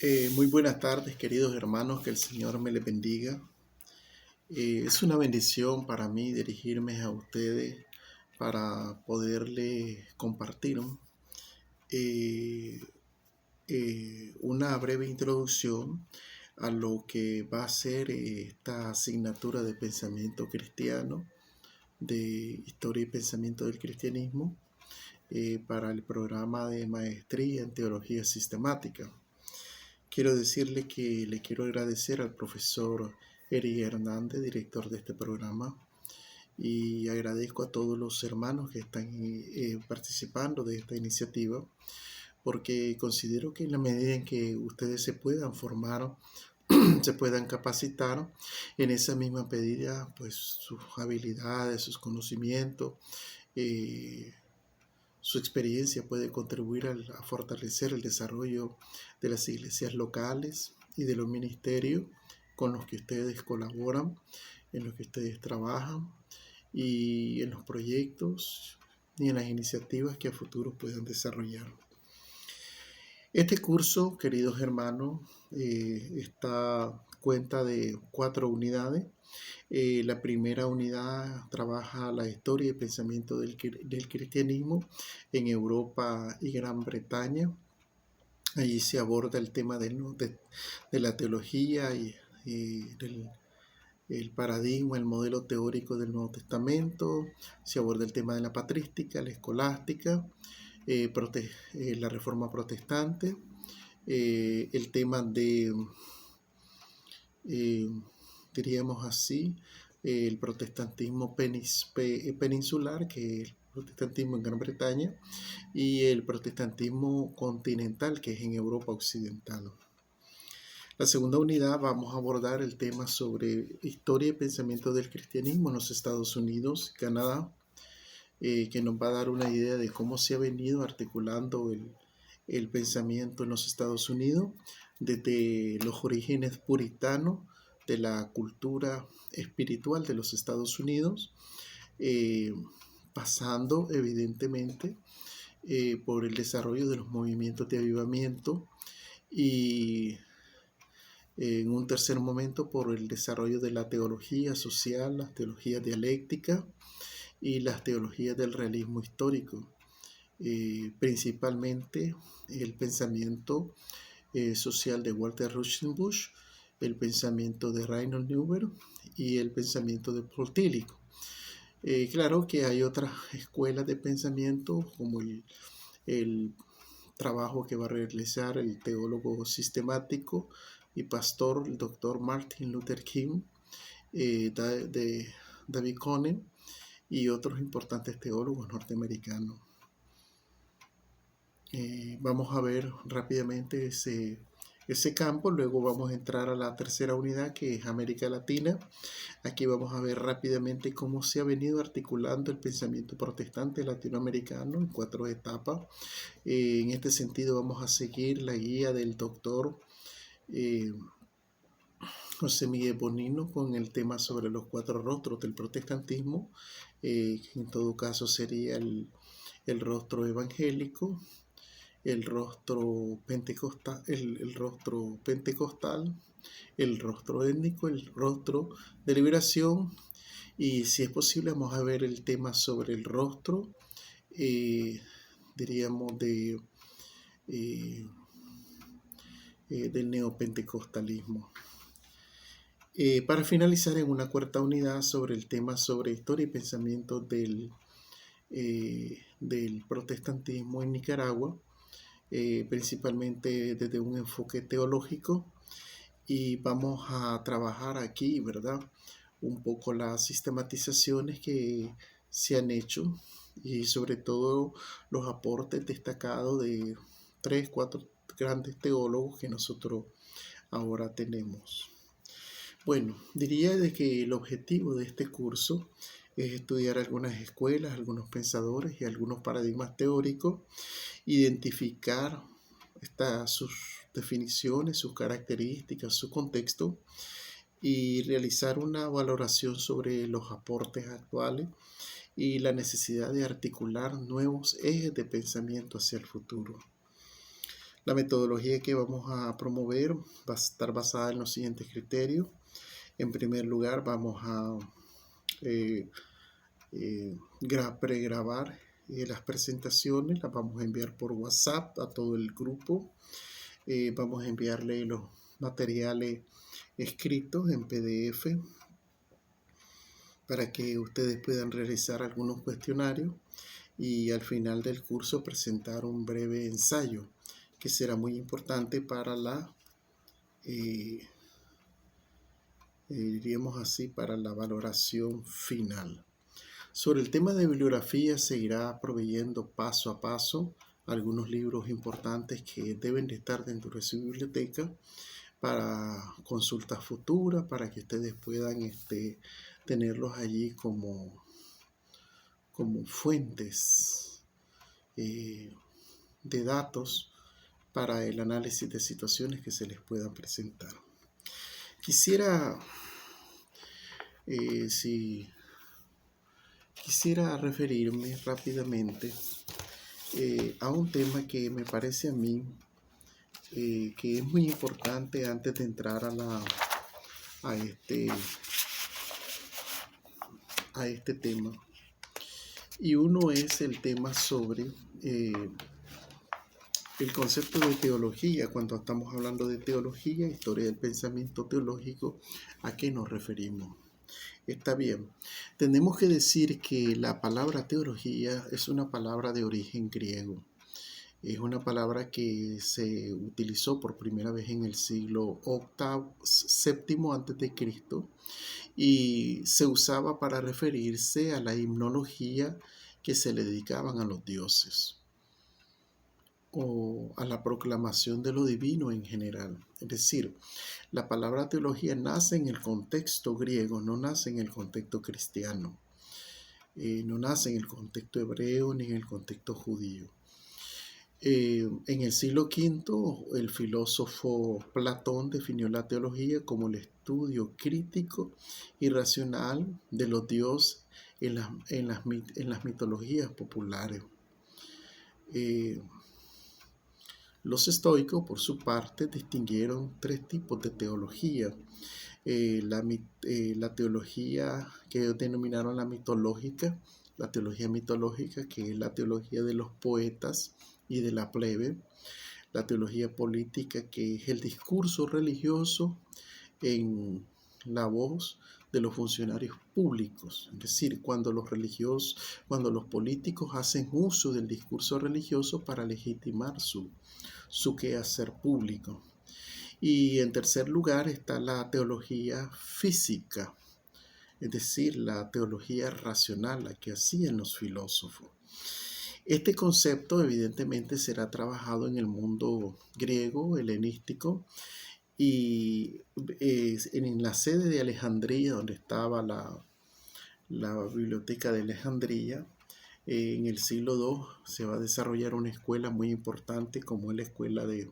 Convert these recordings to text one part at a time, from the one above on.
Muy buenas tardes, queridos hermanos, que el Señor me les bendiga. Es una bendición para mí dirigirme a ustedes para poderles compartir eh, una breve introducción a lo que va a ser esta asignatura de pensamiento cristiano, de historia y pensamiento del cristianismo, para el programa de maestría en teología sistemática. Quiero decirle que le quiero agradecer al profesor Eri Hernández, director de este programa, y agradezco a todos los hermanos que están participando de esta iniciativa, porque considero que en la medida en que ustedes se puedan formar, se puedan capacitar, en esa misma medida, pues sus habilidades, sus conocimientos, su experiencia puede contribuir a fortalecer el desarrollo de las iglesias locales y de los ministerios con los que ustedes colaboran, en los que ustedes trabajan y en los proyectos y en las iniciativas que a futuro puedan desarrollar. Este curso, queridos hermanos, está cuenta de 4 unidades. La primera unidad trabaja la historia y pensamiento del cristianismo en Europa y Gran Bretaña. Allí se aborda el tema de la teología y el paradigma, el modelo teórico del Nuevo Testamento. Se aborda el tema de la patrística, la escolástica, la reforma protestante, el tema de, diríamos así, el protestantismo peninsular, que es el protestantismo en Gran Bretaña, y el protestantismo continental, que es en Europa Occidental. La segunda unidad vamos a abordar el tema sobre historia y pensamiento del cristianismo en los Estados Unidos y Canadá, que nos va a dar una idea de cómo se ha venido articulando el pensamiento en los Estados Unidos desde los orígenes puritanos de la cultura espiritual de los Estados Unidos, pasando evidentemente por el desarrollo de los movimientos de avivamiento y en un tercer momento por el desarrollo de la teología social, las teologías dialécticas y las teologías del realismo histórico, principalmente el pensamiento social de Walter Rauschenbusch, el pensamiento de Reinhold Niebuhr y el pensamiento de Paul Tillich. Claro que hay otras escuelas de pensamiento como el trabajo que va a realizar el teólogo sistemático y pastor, el doctor Martin Luther King, de David Cohn y otros importantes teólogos norteamericanos. Vamos a ver rápidamente ese campo, luego vamos a entrar a la tercera unidad, que es América Latina. Aquí vamos a ver rápidamente cómo se ha venido articulando el pensamiento protestante latinoamericano en 4 etapas. En este sentido vamos a seguir la guía del doctor José Miguel Bonino con el tema sobre los 4 rostros del protestantismo, que en todo caso sería el rostro evangélico, el rostro pentecostal, el rostro pentecostal, el rostro étnico, el rostro de liberación, y si es posible vamos a ver el tema sobre el rostro, diríamos, del neopentecostalismo. Para finalizar en una 4ª unidad sobre el tema sobre historia y pensamiento del protestantismo en Nicaragua, principalmente desde un enfoque teológico, y vamos a trabajar aquí, ¿verdad?, un poco las sistematizaciones que se han hecho y sobre todo los aportes destacados de 3, 4 grandes teólogos que nosotros ahora tenemos. Bueno, diría de que el objetivo de este curso es estudiar algunas escuelas, algunos pensadores y algunos paradigmas teóricos, identificar sus definiciones, sus características, su contexto, y realizar una valoración sobre los aportes actuales y la necesidad de articular nuevos ejes de pensamiento hacia el futuro. La metodología que vamos a promover va a estar basada en los siguientes criterios. En primer lugar, vamos a pregrabar las presentaciones, las vamos a enviar por WhatsApp a todo el grupo. Vamos a enviarle los materiales escritos en PDF para que ustedes puedan realizar algunos cuestionarios y al final del curso presentar un breve ensayo que será muy importante para diríamos así, para la valoración final. Sobre el tema de bibliografía se irá proveyendo paso a paso algunos libros importantes que deben de estar dentro de su biblioteca para consultas futuras, para que ustedes puedan tenerlos allí como fuentes de datos para el análisis de situaciones que se les puedan presentar. Quisiera referirme rápidamente a un tema que me parece a mí que es muy importante antes de entrar a este tema. Y uno es el tema sobre el concepto de teología. Cuando estamos hablando de teología, historia del pensamiento teológico, ¿a qué nos referimos? Está bien. Tenemos que decir que la palabra teología es una palabra de origen griego. Es una palabra que se utilizó por primera vez en el siglo VII a.C. y se usaba para referirse a la himnología que se le dedicaban a los dioses o a la proclamación de lo divino en general. Es decir, la palabra teología nace en el contexto griego, no nace en el contexto cristiano, no nace en el contexto hebreo ni en el contexto judío. En el siglo V, el filósofo Platón definió la teología como el estudio crítico y racional de los dioses en las mitologías populares. Los estoicos, por su parte, distinguieron tres tipos de teología. La teología que ellos denominaron la teología mitológica, que es la teología de los poetas y de la plebe. La teología política, que es el discurso religioso en la voz de los funcionarios públicos, es decir, cuando los políticos hacen uso del discurso religioso para legitimar su quehacer público. Y en tercer lugar está la teología física, es decir, la teología racional, la que hacían los filósofos. Este concepto evidentemente será trabajado en el mundo griego, helenístico, y en la sede de Alejandría, donde estaba la biblioteca de Alejandría, en el siglo II se va a desarrollar una escuela muy importante como es la escuela de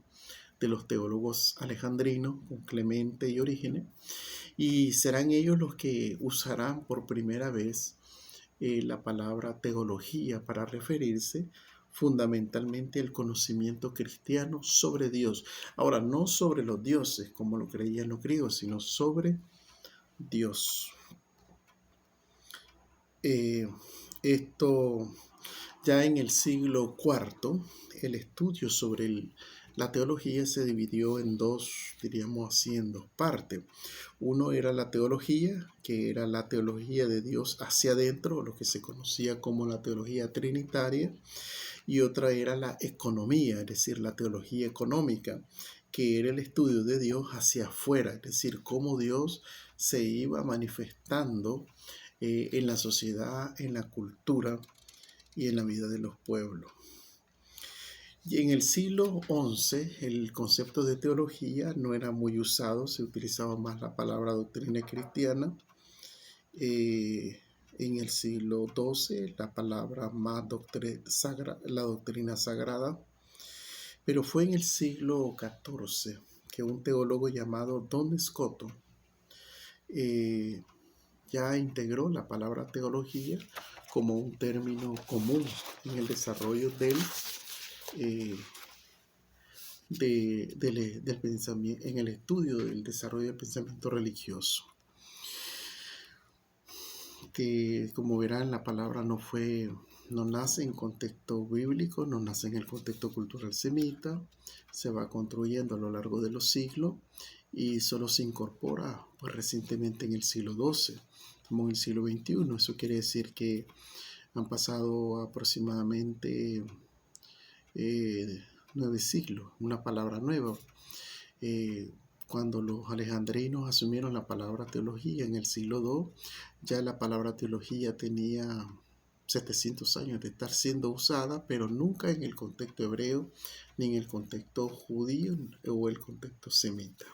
los teólogos alejandrinos, con Clemente y Orígenes, y serán ellos los que usarán por primera vez la palabra teología para referirse fundamentalmente al conocimiento cristiano sobre Dios. Ahora, no sobre los dioses, como lo creían los griegos, sino sobre Dios. Esto ya en el siglo IV, el estudio sobre la teología se dividió en dos, diríamos así, en dos partes. Uno era la teología, que era la teología de Dios hacia adentro, lo que se conocía como la teología trinitaria, y otra era la economía, es decir, la teología económica, que era el estudio de Dios hacia afuera, es decir, cómo Dios se iba manifestando en la sociedad, en la cultura y en la vida de los pueblos. Y en el siglo XI el concepto de teología no era muy usado, se utilizaba más la palabra doctrina cristiana. En el siglo XII la palabra más la doctrina sagrada. Pero fue en el siglo XIV que un teólogo llamado Don Scoto ya integró la palabra teología como un término común en el desarrollo del pensamiento, en el estudio del desarrollo del pensamiento religioso. Que como verán, la palabra no nace en contexto bíblico, no nace en el contexto cultural semita, se va construyendo a lo largo de los siglos y solo se incorpora pues recientemente en el siglo XII, como en el siglo XXI. Eso quiere decir que han pasado aproximadamente 9 siglos, una palabra nueva. Cuando los alejandrinos asumieron la palabra teología en el siglo II, ya la palabra teología tenía 700 años de estar siendo usada, pero nunca en el contexto hebreo, ni en el contexto judío o el contexto semita.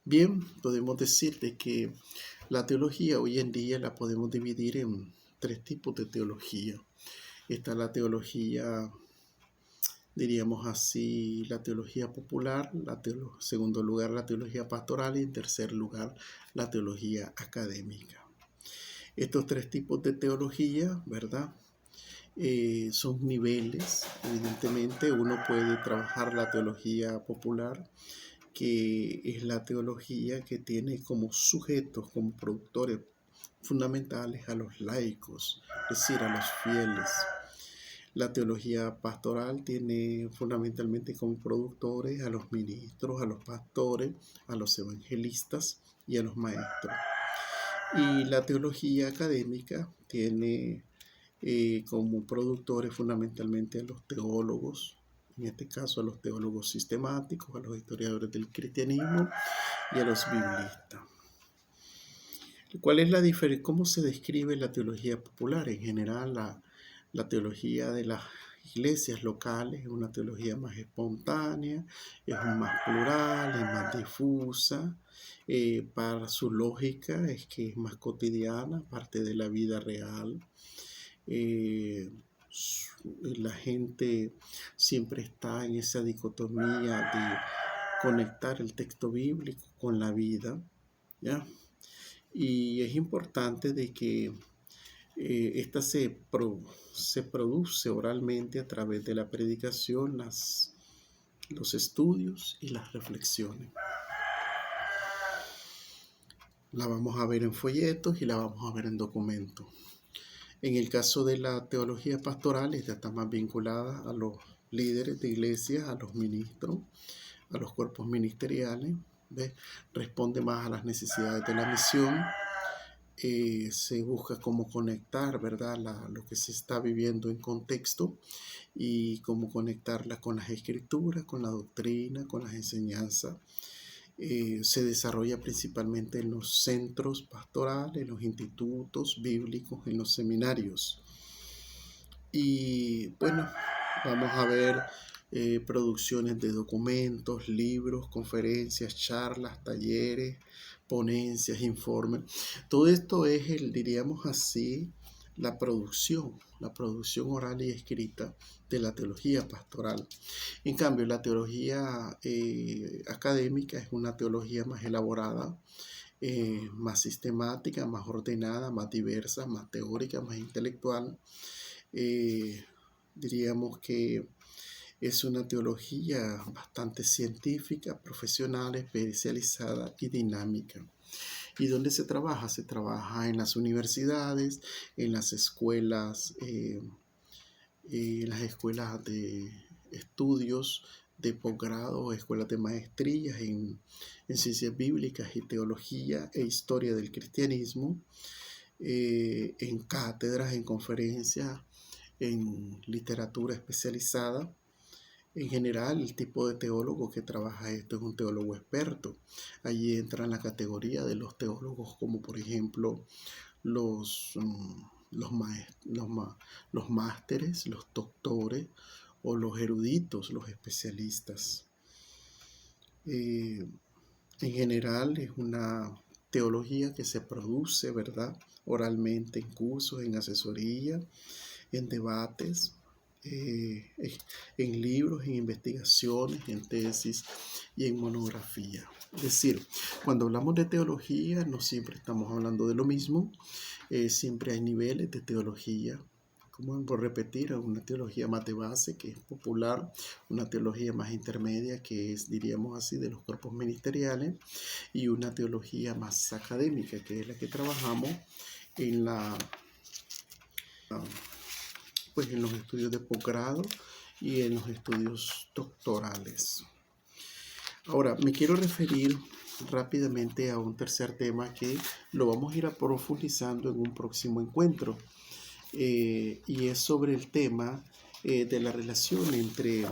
Bien, podemos decir de que la teología hoy en día la podemos dividir en 3 tipos de teología. Está la teología, diríamos así, la teología popular, segundo lugar la teología pastoral y en tercer lugar la teología académica. Estos 3 tipos de teología, ¿verdad? Son niveles. Evidentemente uno puede trabajar la teología popular, que es la teología que tiene como sujetos, como productores fundamentales a los laicos, es decir, a los fieles. La teología pastoral tiene fundamentalmente como productores a los ministros, a los pastores, a los evangelistas y a los maestros. Y la teología académica tiene como productores fundamentalmente a los teólogos, en este caso a los teólogos sistemáticos, a los historiadores del cristianismo y a los biblistas. ¿Cuál es la diferencia? ¿Cómo se describe la teología popular? En general, la teología de las iglesias locales es una teología más espontánea, es más plural, es más difusa. Para su lógica es que es más cotidiana, parte de la vida real. La gente siempre está en esa dicotomía de conectar el texto bíblico con la vida, ¿ya? Y es importante de que esta se produce oralmente a través de la predicación, los estudios y las reflexiones. La vamos a ver en folletos y la vamos a ver en documentos. En el caso de la teología pastoral, esta está más vinculada a los líderes de iglesias, a los ministros, a los cuerpos ministeriales. ¿Ves? Responde más a las necesidades de la misión. Se busca cómo conectar, ¿verdad? Lo que se está viviendo en contexto y cómo conectarla con las escrituras, con la doctrina, con las enseñanzas. Se desarrolla principalmente en los centros pastorales, en los institutos bíblicos, en los seminarios. Y bueno, vamos a ver producciones de documentos, libros, conferencias, charlas, talleres, ponencias, informes. Todo esto es diríamos así, la producción oral y escrita de la teología pastoral. En cambio, la teología académica es una teología más elaborada, más sistemática, más ordenada, más diversa, más teórica, más intelectual. Diríamos que es una teología bastante científica, profesional, especializada y dinámica. ¿Y dónde se trabaja? Se trabaja en las universidades, en las escuelas, de estudios de posgrado, escuelas de maestrías en ciencias bíblicas y teología e historia del cristianismo, en cátedras, en conferencias, en literatura especializada. En general, el tipo de teólogo que trabaja esto es un teólogo experto. Allí entra en la categoría de los teólogos como por ejemplo los másteres, los doctores o los eruditos, los especialistas. En general es una teología que se produce, ¿verdad? Oralmente en cursos, en asesoría, en debates, en libros, en investigaciones, en tesis y en monografía. Es decir, cuando hablamos de teología no siempre estamos hablando de lo mismo, siempre hay niveles de teología, como por repetir, una teología más de base, que es popular, una teología más intermedia, que es, diríamos así, de los cuerpos ministeriales, y una teología más académica, que es la que trabajamos en pues en los estudios de posgrado y en los estudios doctorales. Ahora, me quiero referir rápidamente a un tercer tema que lo vamos a ir a profundizando en un próximo encuentro, y es sobre el tema de la relación entre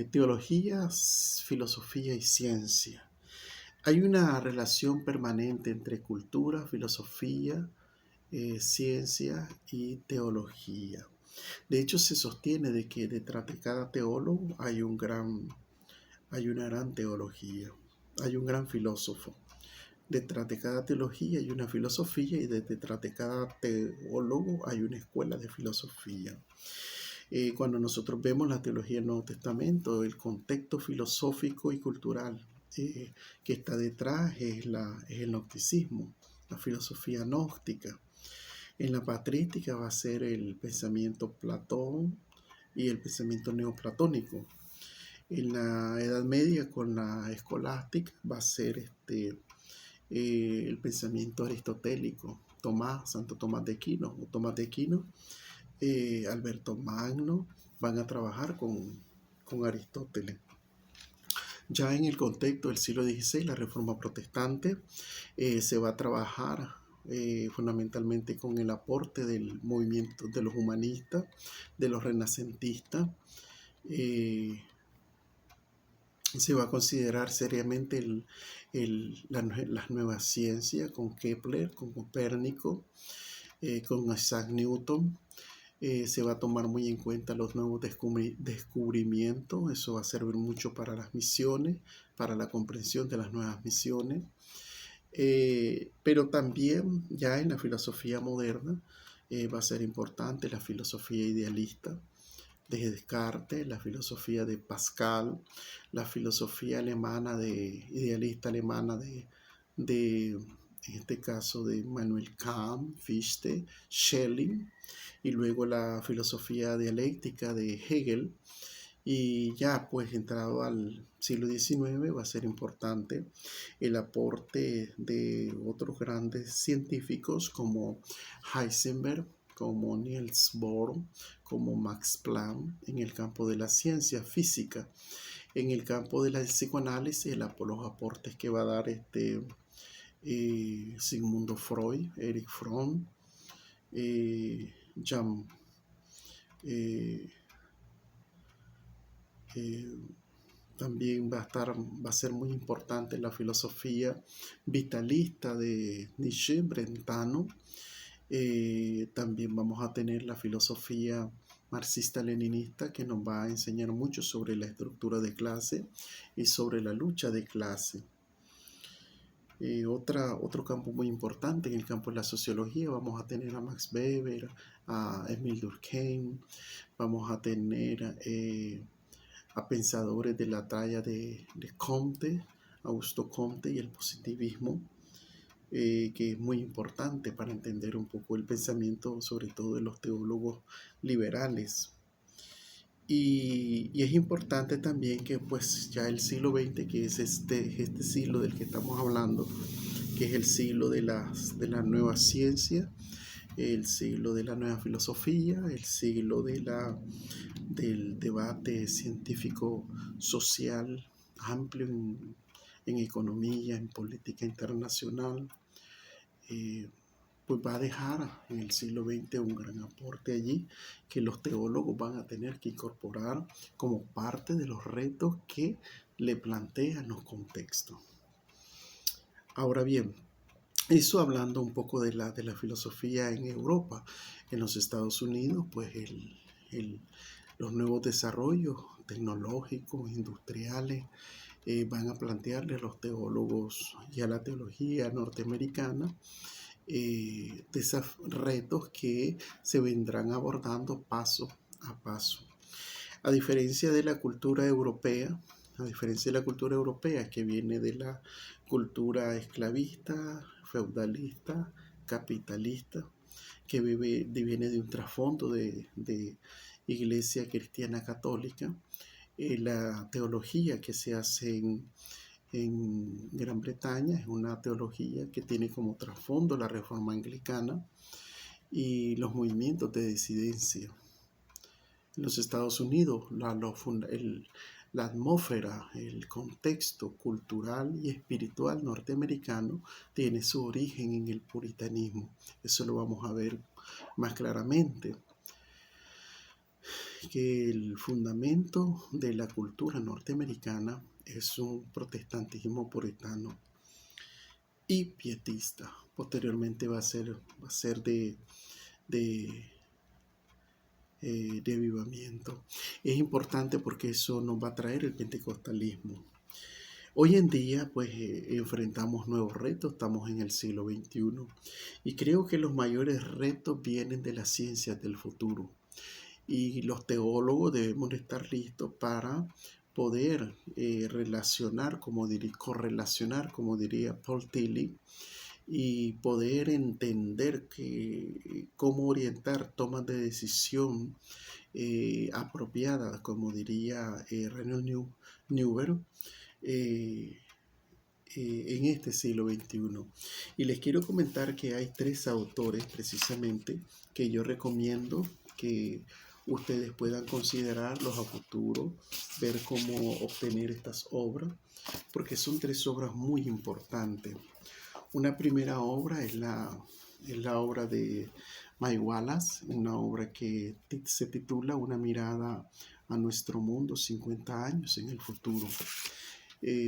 teología, filosofía y ciencia. Hay una relación permanente entre cultura, filosofía, ciencia y teología. De hecho, se sostiene de que detrás de cada teólogo hay una gran teología, hay un gran filósofo. Detrás de cada teología hay una filosofía y detrás de cada teólogo hay una escuela de filosofía. Cuando nosotros vemos la teología del Nuevo Testamento, el contexto filosófico y cultural que está detrás es el gnosticismo, la filosofía gnóstica. En la patrística va a ser el pensamiento Platón y el pensamiento neoplatónico. En la Edad Media, con la escolástica, va a ser el pensamiento aristotélico. Santo Tomás de Aquino, o Tomás de Aquino, Alberto Magno, van a trabajar con Aristóteles. Ya en el contexto del siglo XVI, la Reforma Protestante, se va a trabajar fundamentalmente con el aporte del movimiento de los humanistas, de los renacentistas. Se va a considerar seriamente las nuevas ciencias con Kepler, con Copérnico, con Isaac Newton. Se va a tomar muy en cuenta los nuevos descubrimientos. Eso va a servir mucho para las misiones, para la comprensión de las nuevas misiones. Pero también ya en la filosofía moderna va a ser importante la filosofía idealista de Descartes, la filosofía de Pascal, la filosofía idealista alemana en este caso de Immanuel Kant, Fichte, Schelling, y luego la filosofía dialéctica de Hegel. Y ya pues entrado al siglo XIX va a ser importante el aporte de otros grandes científicos como Heisenberg, como Niels Bohr, como Max Planck en el campo de la ciencia física. En el campo de la psicoanálisis, los aportes que va a dar Sigmund Freud, Erich Fromm, Jan, también va a ser muy importante la filosofía vitalista de Nietzsche, Brentano. También vamos a tener la filosofía marxista-leninista, que nos va a enseñar mucho sobre la estructura de clase y sobre la lucha de clase. Otro campo muy importante en el campo de la sociología, vamos a tener a Max Weber, a Émile Durkheim, vamos a tener a pensadores de la talla de Comte, Augusto Comte, y el positivismo, que es muy importante para entender un poco el pensamiento, sobre todo de los teólogos liberales. Y es importante también que pues ya el siglo XX, que es este siglo del que estamos hablando, que es el siglo de la nueva ciencia, el siglo de la nueva filosofía, el siglo del debate científico social amplio en economía, en política internacional, pues va a dejar en el siglo XX un gran aporte allí que los teólogos van a tener que incorporar como parte de los retos que le plantean los contextos. Ahora bien, eso hablando un poco de la filosofía en Europa. En los Estados Unidos, pues los nuevos desarrollos tecnológicos, industriales, van a plantearle a los teólogos y a la teología norteamericana de esos retos que se vendrán abordando paso a paso. A diferencia de la cultura europea, que viene de la cultura esclavista, feudalista, capitalista que viene de un trasfondo de iglesia cristiana católica. La teología que se hace en Gran Bretaña es una teología que tiene como trasfondo la reforma anglicana y los movimientos de disidencia. En los Estados Unidos, la atmósfera, el contexto cultural y espiritual norteamericano tiene su origen en el puritanismo. Eso lo vamos a ver más claramente, que el fundamento de la cultura norteamericana es un protestantismo puritano y pietista. Posteriormente va a ser de avivamiento. Es importante porque eso nos va a traer el pentecostalismo. Hoy en día pues enfrentamos nuevos retos, estamos en el siglo XXI y creo que los mayores retos vienen de las ciencias del futuro y los teólogos debemos estar listos para poder correlacionar, como diría Paul Tillich, y poder entender cómo orientar tomas de decisión apropiadas, como diría René Newberg, en este siglo XXI. Y les quiero comentar que hay 3 autores precisamente que yo recomiendo que ustedes puedan considerarlos a futuro, ver cómo obtener estas obras, porque son 3 obras muy importantes. Una primera obra es la obra de Mike Wallace, una obra que se titula Una mirada a nuestro mundo 50 años en el futuro.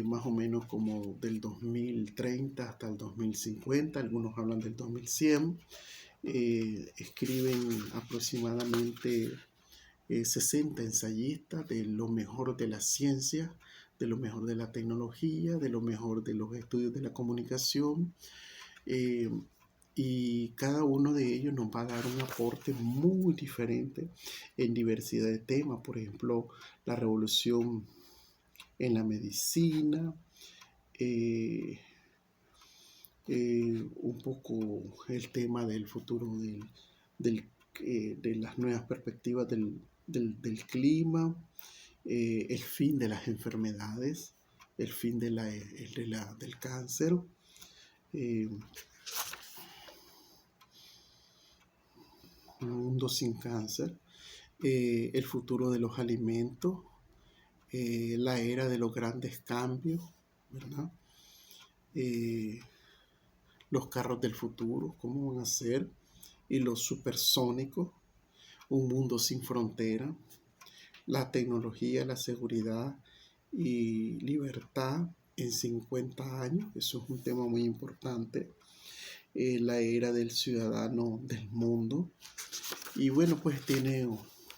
Más o menos como del 2030 hasta el 2050, algunos hablan del 2100. Escriben aproximadamente 60 ensayistas de lo mejor de la ciencia, de lo mejor de la tecnología, de lo mejor de los estudios de la comunicación, y cada uno de ellos nos va a dar un aporte muy diferente en diversidad de temas. Por ejemplo, la revolución en la medicina, un poco el tema del futuro de las nuevas perspectivas del clima, el fin de las enfermedades, el fin del cáncer, un mundo sin cáncer, el futuro de los alimentos, la era de los grandes cambios, ¿verdad? Los carros del futuro, cómo van a ser, y los supersónicos, un mundo sin frontera, la tecnología, la seguridad y libertad en 50 años, eso es un tema muy importante, la era del ciudadano del mundo. Y bueno, pues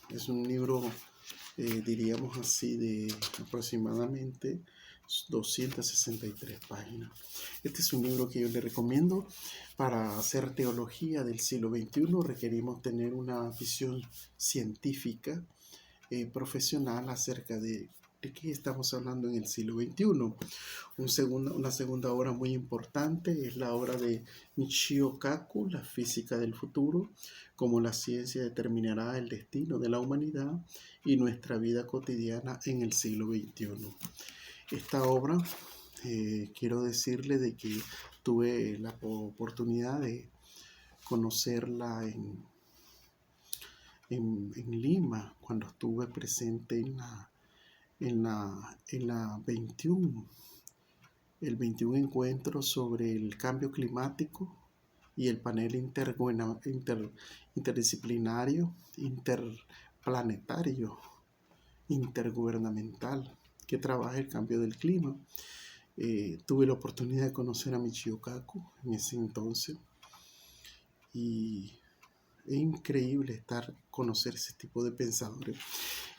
es un libro, diríamos así, de aproximadamente 263 páginas. Este es un libro que yo le recomiendo. Para hacer teología del siglo XXI requerimos tener una visión científica, profesional acerca de qué estamos hablando en el siglo XXI. Una segunda obra muy importante es la obra de Michio Kaku, La física del futuro, cómo la ciencia determinará el destino de la humanidad y nuestra vida cotidiana en el siglo XXI. Esta obra, quiero decirle de que tuve la oportunidad de conocerla en Lima, cuando estuve presente en la 21, el 21 encuentro sobre el cambio climático y el panel interdisciplinario, interplanetario, intergubernamental que trabaja el cambio del clima. Tuve la oportunidad de conocer a Michio Kaku en ese entonces y es increíble conocer ese tipo de pensadores.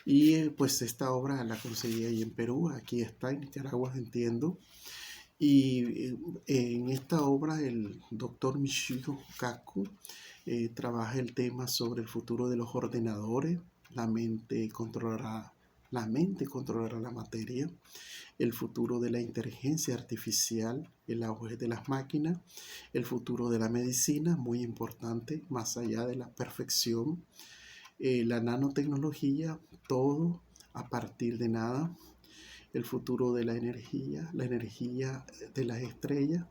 Y pues esta obra la conseguí ahí en Perú, aquí está en Nicaragua, entiendo. Y en esta obra el doctor Michio Kaku trabaja el tema sobre el futuro de los ordenadores. La mente controlará la mente controlará la materia, el futuro de la inteligencia artificial, el auge de las máquinas, el futuro de la medicina, muy importante, más allá de la perfección, la nanotecnología, todo a partir de nada, el futuro de la energía de las estrellas,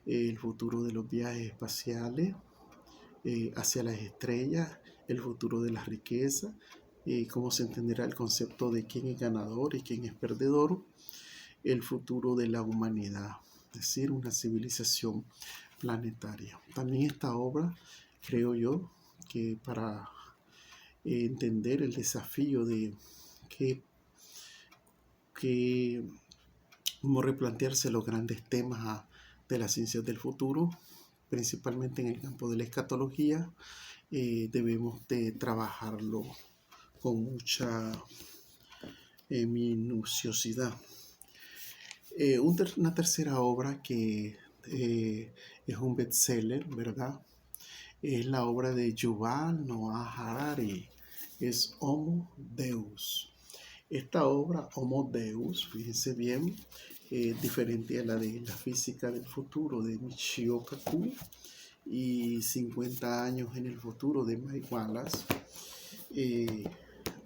el futuro de los viajes espaciales hacia las estrellas, el futuro de la riqueza, cómo se entenderá el concepto de quién es ganador y quién es perdedor, el futuro de la humanidad, es decir, una civilización planetaria. También esta obra, creo yo, que para entender el desafío de que cómo replantearse los grandes temas de las ciencias del futuro, principalmente en el campo de la escatología, debemos de trabajarlo con mucha minuciosidad. Una tercera obra que es un bestseller, ¿verdad? Es la obra de Yuval Noah Harari, es Homo Deus. Esta obra, Homo Deus, fíjense bien, diferente a la de la física del futuro de Michio Kaku y 50 años en el futuro de Mike Wallace.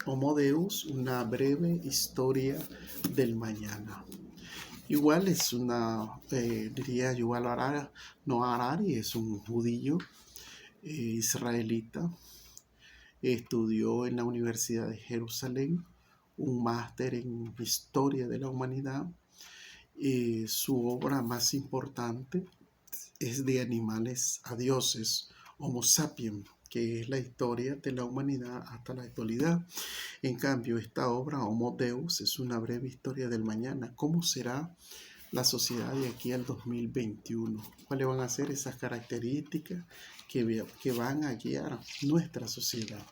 Homo Deus, una breve historia del mañana. Igual es diría Yuval Noah Harari, es un judío israelita, estudió en la Universidad de Jerusalén, un máster en Historia de la Humanidad. Su obra más importante es De animales a dioses, Homo sapiens, que es la historia de la humanidad hasta la actualidad. En cambio, esta obra, Homo Deus, es una breve historia del mañana. ¿Cómo será la sociedad de aquí al 2021? ¿Cuáles van a ser esas características que van a guiar nuestra sociedad?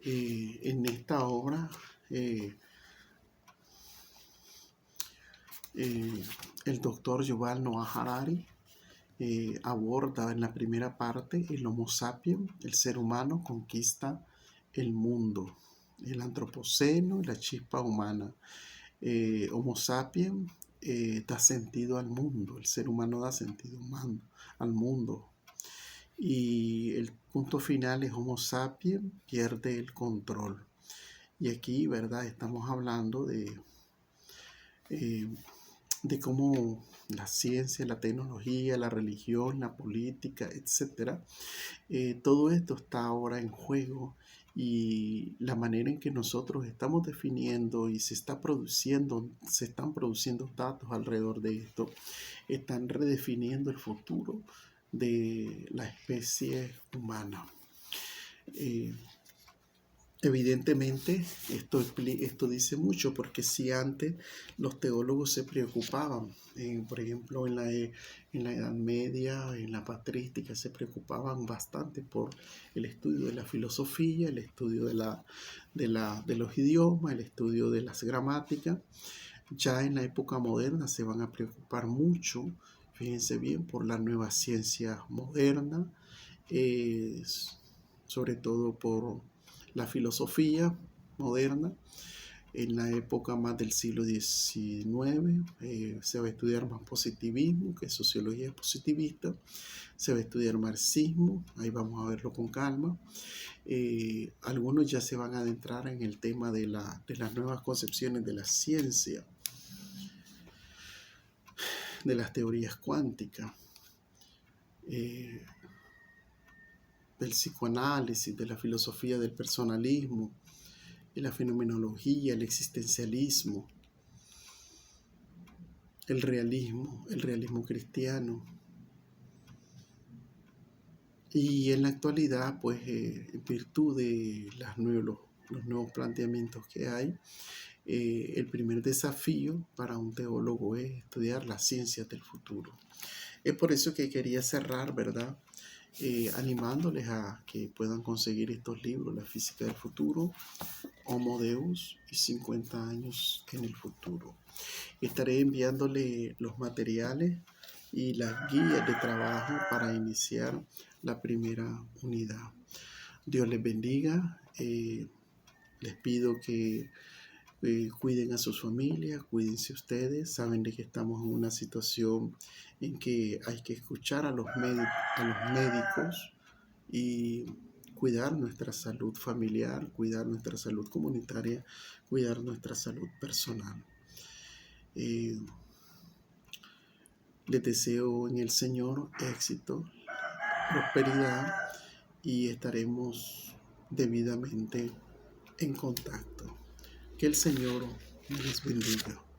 En esta obra, el doctor Yuval Noah Harari aborda en la primera parte el Homo sapiens, el ser humano conquista el mundo, el antropoceno y la chispa humana. Homo sapiens da sentido al mundo, el ser humano da sentido al mundo. Y el punto final es Homo sapiens pierde el control. Y aquí, ¿verdad? Estamos hablando de cómo la ciencia, la tecnología, la religión, la política, etcétera, todo esto está ahora en juego, y la manera en que nosotros estamos definiendo y se están produciendo datos alrededor de esto, están redefiniendo el futuro de la especie humana. Evidentemente, esto dice mucho, porque si antes los teólogos se preocupaban, por ejemplo, en la Edad Media, en la patrística, se preocupaban bastante por el estudio de la filosofía, el estudio de los idiomas, el estudio de las gramáticas. Ya en la época moderna se van a preocupar mucho, fíjense bien, por la nueva ciencia moderna, sobre todo por la filosofía moderna. En la época más del siglo XIX se va a estudiar más positivismo, que es sociología positivista. Se va a estudiar marxismo, ahí vamos a verlo con calma. Algunos ya se van a adentrar en el tema de las nuevas concepciones de la ciencia, de las teorías cuánticas, del psicoanálisis, de la filosofía del personalismo, de la fenomenología, el existencialismo, el realismo cristiano. Y en la actualidad, pues, en virtud de los nuevos planteamientos que hay, el primer desafío para un teólogo es estudiar las ciencias del futuro. Es por eso que quería cerrar, ¿verdad? Animándoles a que puedan conseguir estos libros, La física del futuro, Homo Deus y 50 años en el futuro. Estaré enviándole los materiales y las guías de trabajo para iniciar la primera unidad. Dios les bendiga. Les pido que Cuiden a sus familias, cuídense ustedes. Saben de que estamos en una situación en que hay que escuchar a a los médicos y cuidar nuestra salud familiar, cuidar nuestra salud comunitaria, cuidar nuestra salud personal. Eh, Les deseo en el Señor éxito, prosperidad y estaremos debidamente en contacto. Que el Señor les bendiga.